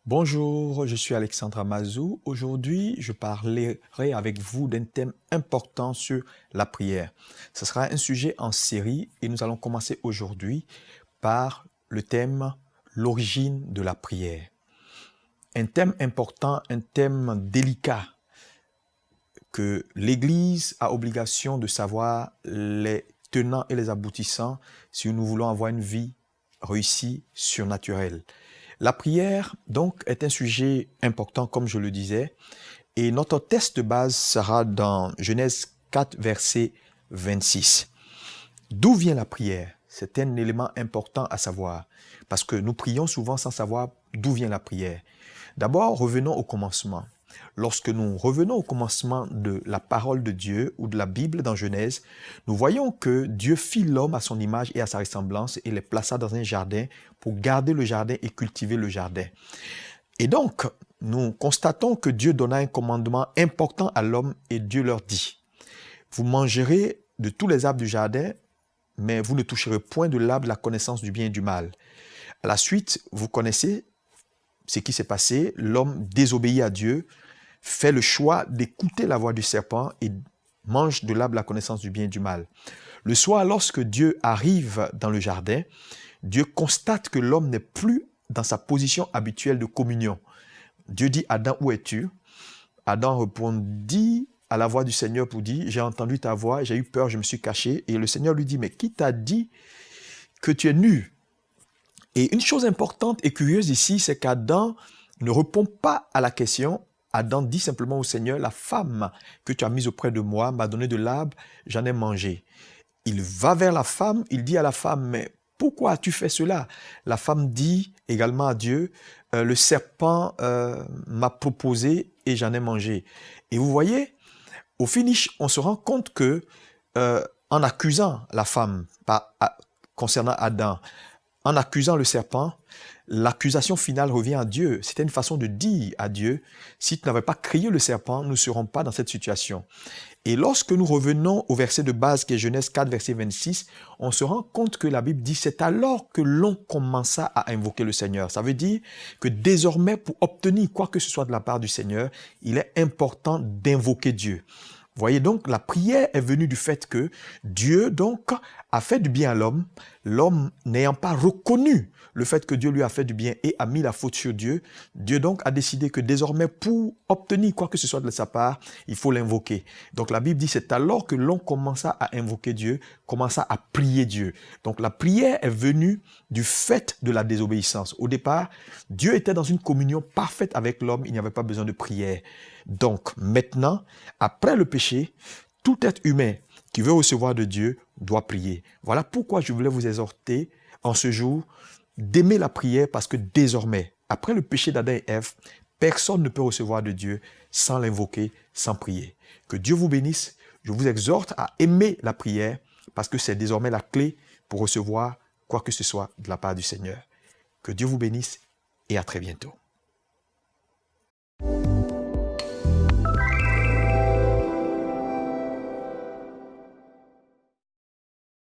Bonjour, je suis Alexandre Amazou. Aujourd'hui, je parlerai avec vous d'un thème important sur la prière. Ce sera un sujet en série et nous allons commencer aujourd'hui par le thème « L'origine de la prière ». Un thème important, un thème délicat que l'Église a obligation de savoir les tenants et les aboutissants si nous voulons avoir une vie réussie, surnaturelle. La prière, donc, est un sujet important, comme je le disais, et notre texte de base sera dans Genèse 4, verset 26. D'où vient la prière? C'est un élément important à savoir, parce que nous prions souvent sans savoir d'où vient la prière. D'abord, revenons au commencement. Lorsque nous revenons au commencement de la parole de Dieu ou de la Bible dans Genèse, nous voyons que Dieu fit l'homme à son image et à sa ressemblance et les plaça dans un jardin pour garder le jardin et cultiver le jardin. Et donc, nous constatons que Dieu donna un commandement important à l'homme et Dieu leur dit, « Vous mangerez de tous les arbres du jardin, mais vous ne toucherez point de l'arbre de la connaissance du bien et du mal. » À la suite, vous connaissez ce qui s'est passé, l'homme désobéit à Dieu, fait le choix d'écouter la voix du serpent et mange de l'arbre de la connaissance du bien et du mal. Le soir, lorsque Dieu arrive dans le jardin, Dieu constate que l'homme n'est plus dans sa position habituelle de communion. Dieu dit, « Adam, où es-tu » Adam répondit à la voix du Seigneur pour dire, « J'ai entendu ta voix, j'ai eu peur, je me suis caché. » Et le Seigneur lui dit, « Mais qui t'a dit que tu es nu ?» Et une chose importante et curieuse ici, c'est qu'Adam ne répond pas à la question. Adam dit simplement au Seigneur, « La femme que tu as mise auprès de moi m'a donné de l'arbre, j'en ai mangé. » Il va vers la femme, il dit à la femme, « Mais pourquoi as-tu fait cela ?» La femme dit également à Dieu, « Le serpent m'a proposé et j'en ai mangé. » Et vous voyez, au finish, on se rend compte que en accusant la femme concernant Adam, en accusant le serpent, l'accusation finale revient à Dieu. C'était une façon de dire à Dieu, si tu n'avais pas crié le serpent, nous ne serons pas dans cette situation. Et lorsque nous revenons au verset de base qui est Genèse 4, verset 26, on se rend compte que la Bible dit, c'est alors que l'on commença à invoquer le Seigneur. Ça veut dire que désormais, pour obtenir quoi que ce soit de la part du Seigneur, il est important d'invoquer Dieu. Voyez donc, la prière est venue du fait que Dieu donc a fait du bien à l'homme, l'homme n'ayant pas reconnu le fait que Dieu lui a fait du bien et a mis la faute sur Dieu, Dieu donc a décidé que désormais pour obtenir quoi que ce soit de sa part, il faut l'invoquer. Donc la Bible dit c'est alors que l'on commença à invoquer Dieu, commença à prier Dieu. Donc la prière est venue du fait de la désobéissance. Au départ, Dieu était dans une communion parfaite avec l'homme, il n'y avait pas besoin de prière. Donc maintenant, après le péché, tout être humain qui veut recevoir de Dieu doit prier. Voilà pourquoi je voulais vous exhorter en ce jour d'aimer la prière parce que désormais, après le péché d'Adam et Ève, personne ne peut recevoir de Dieu sans l'invoquer, sans prier. Que Dieu vous bénisse. Je vous exhorte à aimer la prière parce que c'est désormais la clé pour recevoir quoi que ce soit de la part du Seigneur. Que Dieu vous bénisse et à très bientôt.